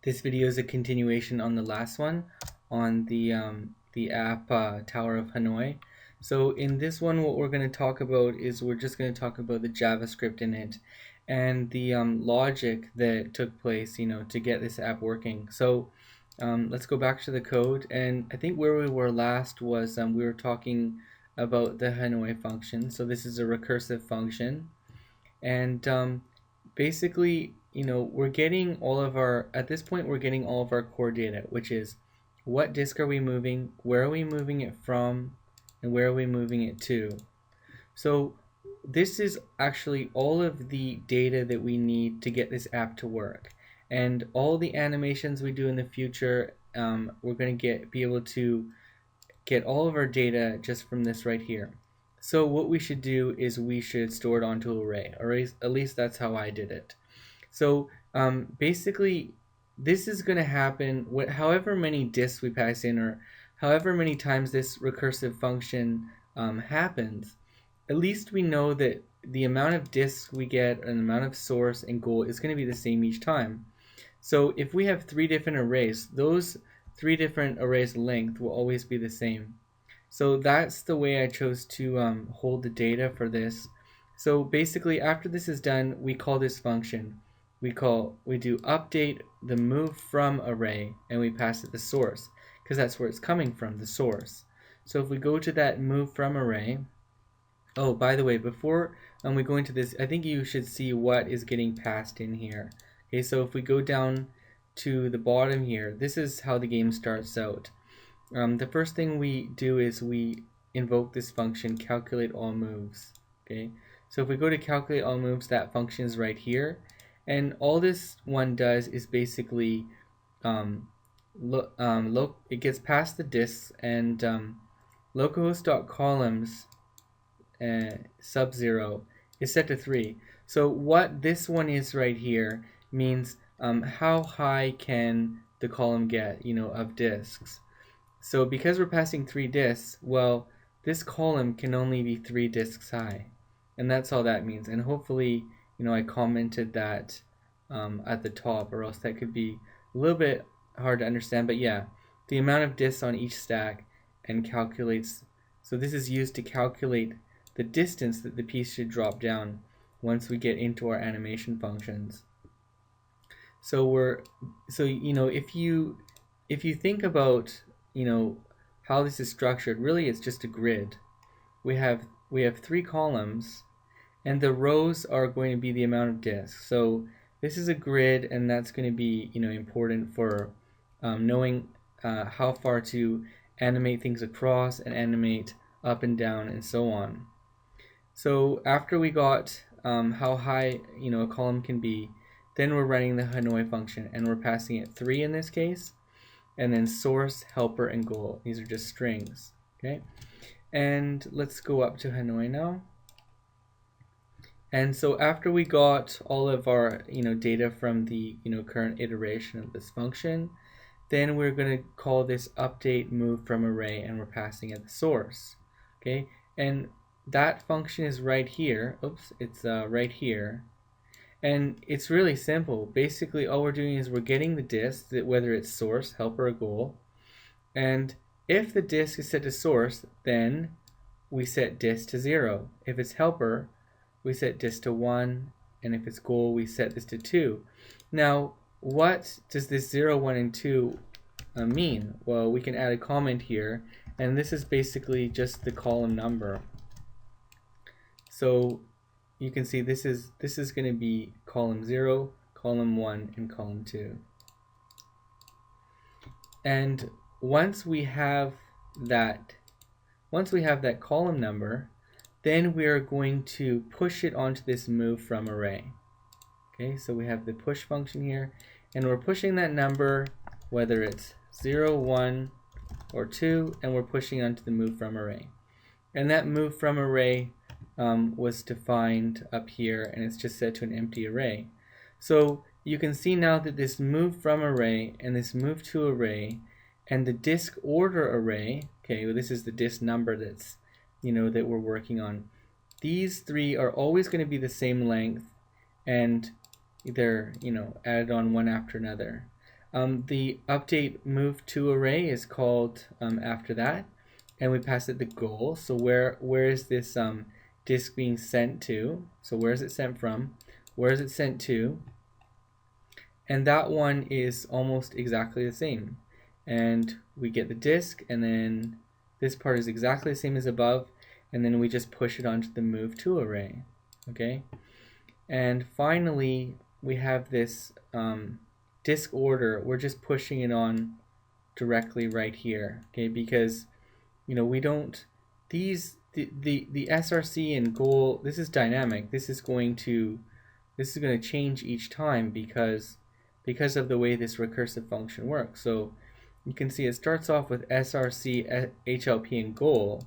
This video is a continuation on the last one on the app Tower of Hanoi. So in this one, what we're going to talk about is we're just going to talk about the JavaScript in it and the logic that took place, to get this app working. So let's go back to the code, and I think where we were last was we were talking about the Hanoi function. So this is a recursive function, and basically, we're getting all of our, at this point, we're getting all of our core data, which is what disk are we moving, where are we moving it from, and where are we moving it to. So this is actually all of the data that we need to get this app to work. And all the animations we do in the future, we're going to be able to get all of our data just from this right here. So what we should do is we should store it onto an array, or at least that's how I did it. So basically, this is going to happen however many disks we pass in, or however many times this recursive function happens. At least we know that the amount of disks we get and the amount of source and goal is going to be the same each time. So if we have three different arrays, those three different arrays' length will always be the same. So that's the way I chose to hold the data for this. So basically, after this is done, we call this function. We do update the move from array, and we pass it the source, because that's where it's coming from, the source. So if we go to that move from array, oh, by the way, before we go into this, I think you should see what is getting passed in here. Okay, so if we go down to the bottom here, this is how the game starts out. The first thing we do is we invoke this function, calculate all moves. Okay, so if we go to calculate all moves, that function is right here, and all this one does is basically it gets past the disks, and localhost.columns sub 0 is set to 3. So what this one is right here means how high can the column get, of disks. So because we're passing 3 disks, well, this column can only be 3 disks high, and that's all that means. And hopefully, I commented that at the top, or else that could be a little bit hard to understand. But yeah, the amount of disks on each stack, and calculates. So this is used to calculate the distance that the piece should drop down once we get into our animation functions. So if you think about how this is structured, really it's just a grid. We have 3 columns, and the rows are going to be the amount of disks. So this is a grid, and that's going to be important for knowing how far to animate things across and animate up and down and so on. So after we got how high a column can be, then we're running the Hanoi function, and we're passing it 3 in this case, and then source, helper, and goal. These are just strings. Okay, and let's go up to Hanoi now. And so after we got all of our data from the current iteration of this function, then we're going to call this update move from array, and we're passing it the source. Okay, and that function is right here. Oops, it's right here. And it's really simple. Basically, all we're doing is we're getting the disk, whether it's source, helper, or goal. And if the disk is set to source, then we set disk to 0. If it's helper, we set disk to 1. And if it's goal, we set this to 2. Now, what does this 0, 1, and 2 mean? Well, we can add a comment here, and this is basically just the column number. So you can see this is going to be column 0, column 1, and column 2. And once we have that column number, then we are going to push it onto this move from array. Okay, so we have the push function here, and we're pushing that number, whether it's 0, 1, or 2, and we're pushing onto the move from array. And that move from array was defined up here, and it's just set to an empty array. So you can see now that this move from array and this move to array and the disk order array, okay, well, this is the disk number that's that we're working on. These 3 are always going to be the same length, and they're added on one after another. The update move to array is called after that, and we pass it the goal. So where is this disk being sent to? So where is it sent from? Where is it sent to? And that one is almost exactly the same. And we get the disk, and then this part is exactly the same as above, and then we just push it onto the move to array. Okay. And finally, we have this disk order. We're just pushing it on directly right here, okay? Because we don't the SRC and goal. This is dynamic. This is going to change each time because of the way this recursive function works. So you can see it starts off with SRC, HLP, and goal,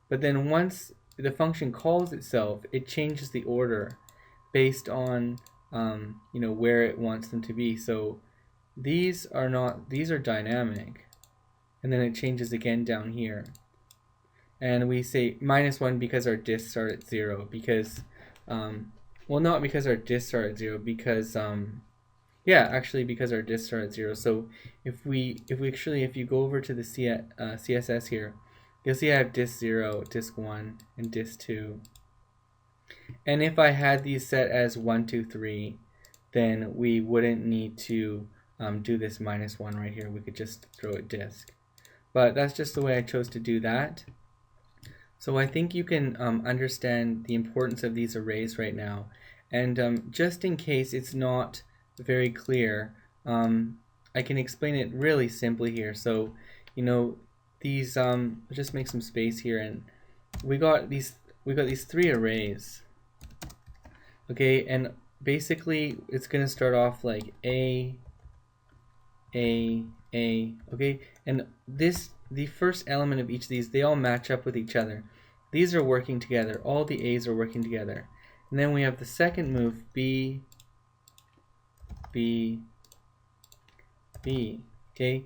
but then once the function calls itself, it changes the order based on where it wants them to be. So these are dynamic, and then it changes again down here, and we say -1 because our disks are at 0, because well, not because our disks are at 0, because yeah, actually because our disks are at 0. So if you go over to the CSS here, you'll see I have disk 0, disk 1, and disk 2. And if I had these set as 1, 2, 3, then we wouldn't need to do this -1 right here. We could just throw a disk. But that's just the way I chose to do that. So I think you can understand the importance of these arrays right now. And just in case it's not very clear, I can explain it really simply here. So, these just make some space here, and we got these 3 arrays. Okay, and basically it's going to start off like A, okay, and the first element of each of these, they all match up with each other. These are working together. All the A's are working together. And then we have the second move, B, B, B. Okay,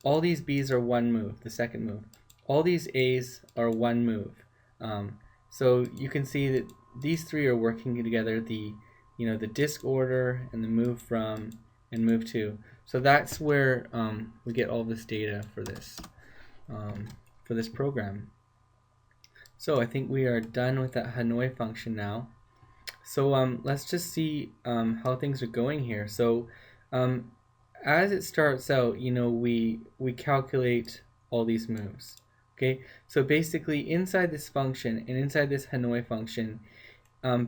all these B's are one move, the second move. All these A's are one move. So you can see that these 3 are working together, the disk order and the move from and move to. So that's where we get all this data for this program. So I think we are done with that Hanoi function now. So let's just see how things are going here. So as it starts out, we calculate all these moves. Okay, so basically inside this function and inside this Hanoi function,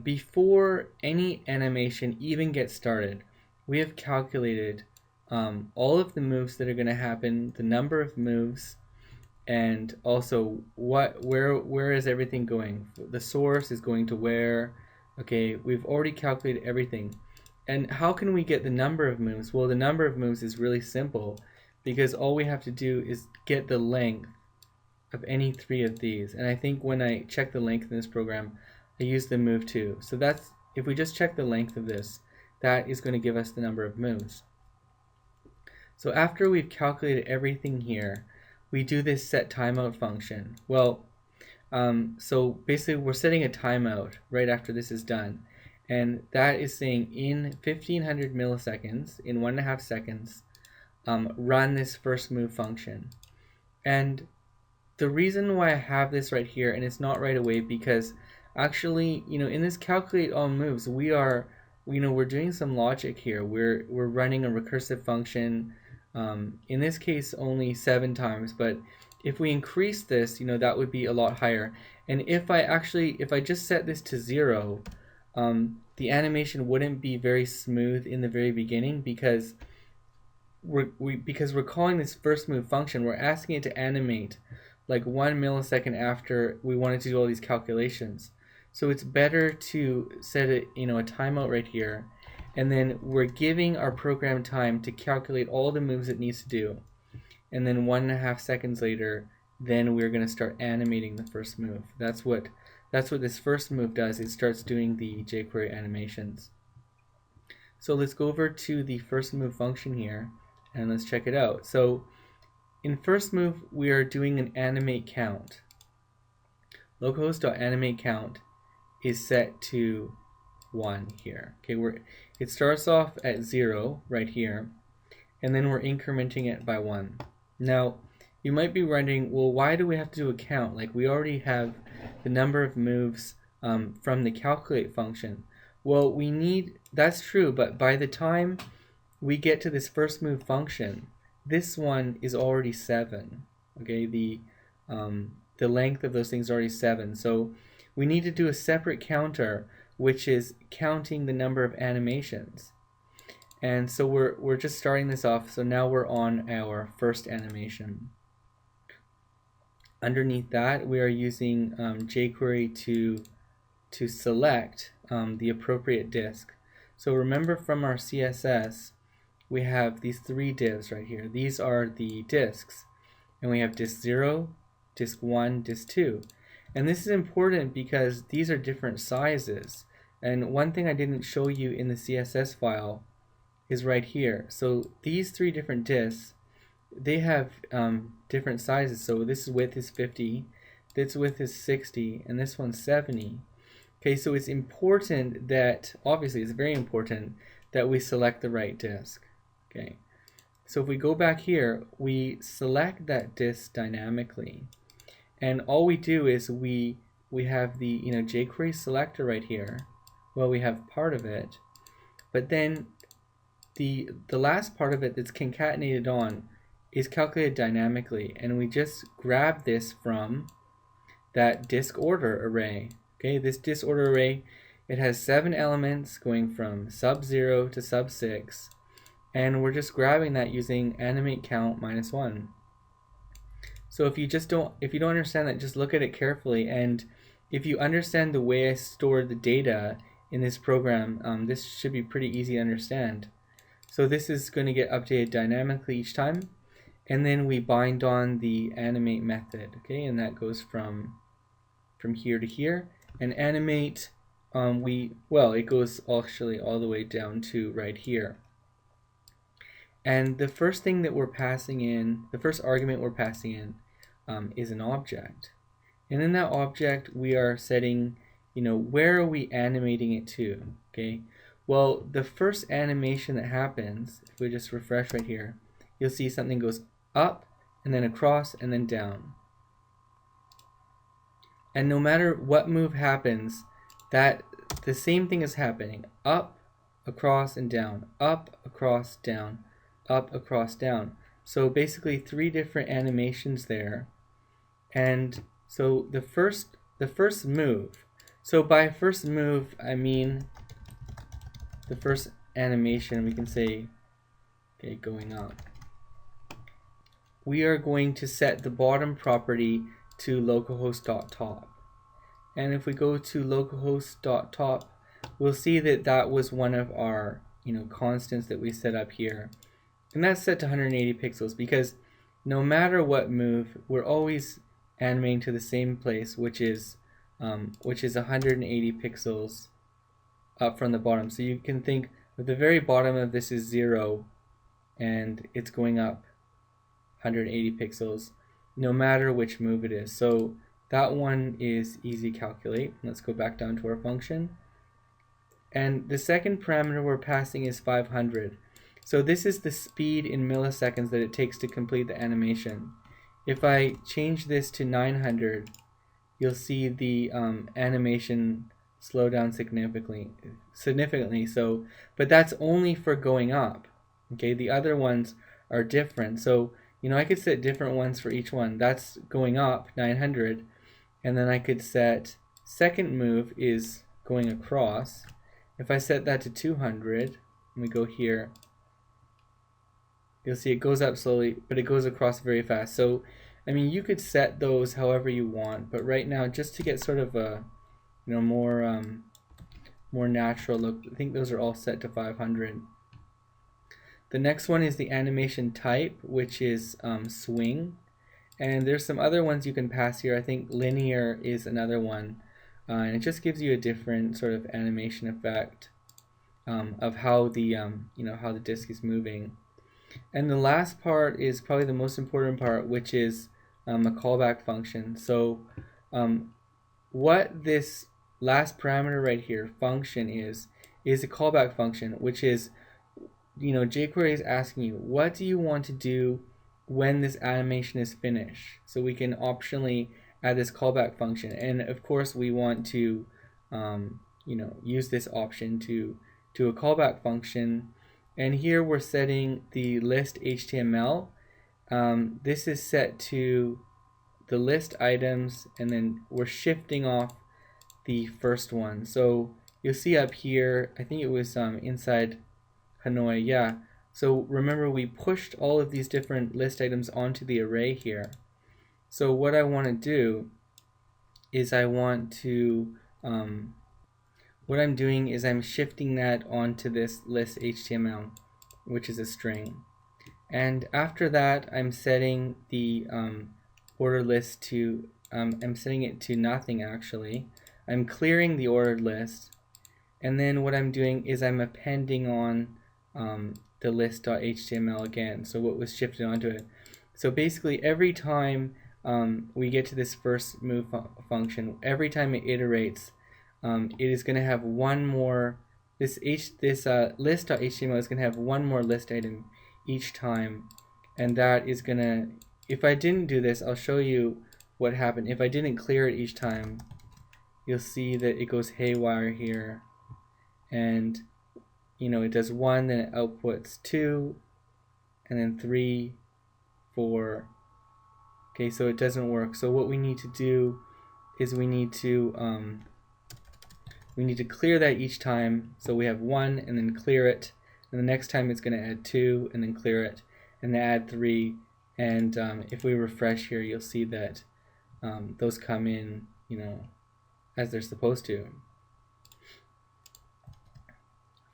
before any animation even gets started, we have calculated all of the moves that are going to happen, the number of moves, and also where is everything going. The source is going to where. Okay, we've already calculated everything. And how can we get the number of moves? Well, the number of moves is really simple, because all we have to do is get the length of any 3 of these. And I think when I check the length in this program, I use the move to. So that's, if we just check the length of this, that is going to give us the number of moves. So after we've calculated everything here, we do this set timeout function. Well, so basically we're setting a timeout right after this is done. And that is saying in 1500 milliseconds, in 1.5 seconds, run this first move function. And the reason why I have this right here, and it's not right away, because actually, in this calculate all moves, we're doing some logic here. We're running a recursive function. In this case, only 7 times, but if we increase this, that would be a lot higher. And if I just set this to 0, the animation wouldn't be very smooth in the very beginning, because we're calling this first move function. We're asking it to animate like 1 millisecond after we wanted to do all these calculations. So it's better to set it, a timeout right here, and then we're giving our program time to calculate all the moves it needs to do. And then 1.5 seconds later, then we're going to start animating the first move. That's what this first move does. It starts doing the jQuery animations. So let's go over to the first move function here, and let's check it out. So in first move, we are doing an animate count. Localhost.animate count is set to 1 here. Okay, it starts off at 0 right here, and then we're incrementing it by 1. Now, you might be wondering, well, why do we have to do a count? Like, we already have the number of moves from the calculate function. Well, that's true, but by the time we get to this first move function, this one is already 7. Okay, the length of those things is already 7. So we need to do a separate counter, which is counting the number of animations. And so we're just starting this off. So now we're on our first animation. Underneath that, we are using jQuery to select the appropriate disk. So remember from our CSS, we have these 3 divs right here. These are the disks, and we have disk 0, disk 1, disk 2. And this is important because these are different sizes. And one thing I didn't show you in the CSS file is right here. So these 3 different disks, they have different sizes. So this width is 50, this width is 60, and this one's 70. Okay, so it's important that, obviously it's very important that we select the right disk. Okay, so if we go back here, we select that disk dynamically, and all we do is we have the jQuery selector right here. Well, we have part of it, but then the last part of it that's concatenated on is calculated dynamically, and we just grab this from that disk order array. Okay, this disk order array, it has 7 elements going from sub 0 to sub 6, and we're just grabbing that using animate count -1. So if you don't understand that, just look at it carefully, and if you understand the way I stored the data in this program, this should be pretty easy to understand. So this is going to get updated dynamically each time, and then we bind on the animate method. Okay, and that goes from here to here. And animate, it goes actually all the way down to right here. And the first thing that we're passing in, the first argument we're passing in, is an object. And in that object, we are setting, where are we animating it to? Okay. Well, the first animation that happens, if we just refresh right here, you'll see something goes up, and then across, and then down. And no matter what move happens, that the same thing is happening. Up, across, and down. Up, across, down. Up, across, down. So basically 3 different animations there. And so the first move. So by first move, I mean the first animation, we can say, okay, going up. We are going to set the bottom property to localhost.top. And if we go to localhost.top, we'll see that that was one of our constants that we set up here. And that's set to 180 pixels because no matter what move, we're always animating to the same place, which is 180 pixels up from the bottom. So you can think at the very bottom of this is 0, and it's going up 180 pixels no matter which move it is. So that one is easy to calculate. Let's go back down to our function. And the second parameter we're passing is 500. So this is the speed in milliseconds that it takes to complete the animation. If I change this to 900, you'll see the animation slow down significantly. So, but that's only for going up. Okay, the other ones are different. So I could set different ones for each one. That's going up 900, and then I could set second move is going across. If I set that to 200, and we go here, you'll see it goes up slowly, but it goes across very fast. So, I mean, you could set those however you want, but right now, just to get sort of a more natural look, I think those are all set to 500. The next one is the animation type, which is swing. And there's some other ones you can pass here. I think linear is another one. And it just gives you a different sort of animation effect of how the how the disk is moving. And the last part is probably the most important part, which is a callback function. So what this last parameter right here, function, is a callback function, which is jQuery is asking you, what do you want to do when this animation is finished? So we can optionally add this callback function, and of course we want to use this option to a callback function. And here we're setting the list HTML. This is set to the list items, and then we're shifting off the first one. So you'll see up here, I think it was inside Hanoi, yeah. So remember, we pushed all of these different list items onto the array here. So what I want to do is what I'm doing is I'm shifting that onto this list HTML, which is a string. And after that, I'm setting the ordered list to, I'm setting it to nothing actually. I'm clearing the ordered list. And then what I'm doing is I'm appending on the list.html again, so what was shifted onto it. So basically every time we get to this first move function, every time it iterates, it is going to have one more, this list.html is going to have one more list item each time, and that is going to, if I didn't do this, I'll show you what happened. If I didn't clear it each time, you'll see that it goes haywire here, and it does 1, then it outputs 2, and then 3, 4. Okay, so it doesn't work. So what we need to do is we need to clear that each time. So we have 1 and then clear it, and the next time it's going to add 2 and then clear it, and then add 3. And if we refresh here, you'll see that those come in, as they're supposed to.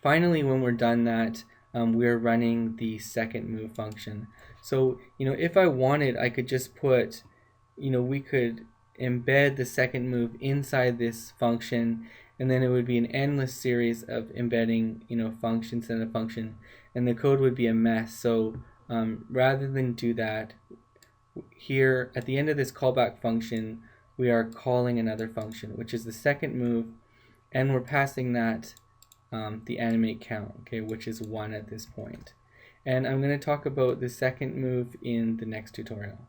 Finally, when we're done that, we're running the second move function. So, if I wanted, I could just put, we could embed the second move inside this function, and then it would be an endless series of embedding, functions in a function, and the code would be a mess. So rather than do that, here at the end of this callback function, we are calling another function, which is the second move, and we're passing that the animate count, okay, which is 1 at this point. And I'm going to talk about the second move in the next tutorial.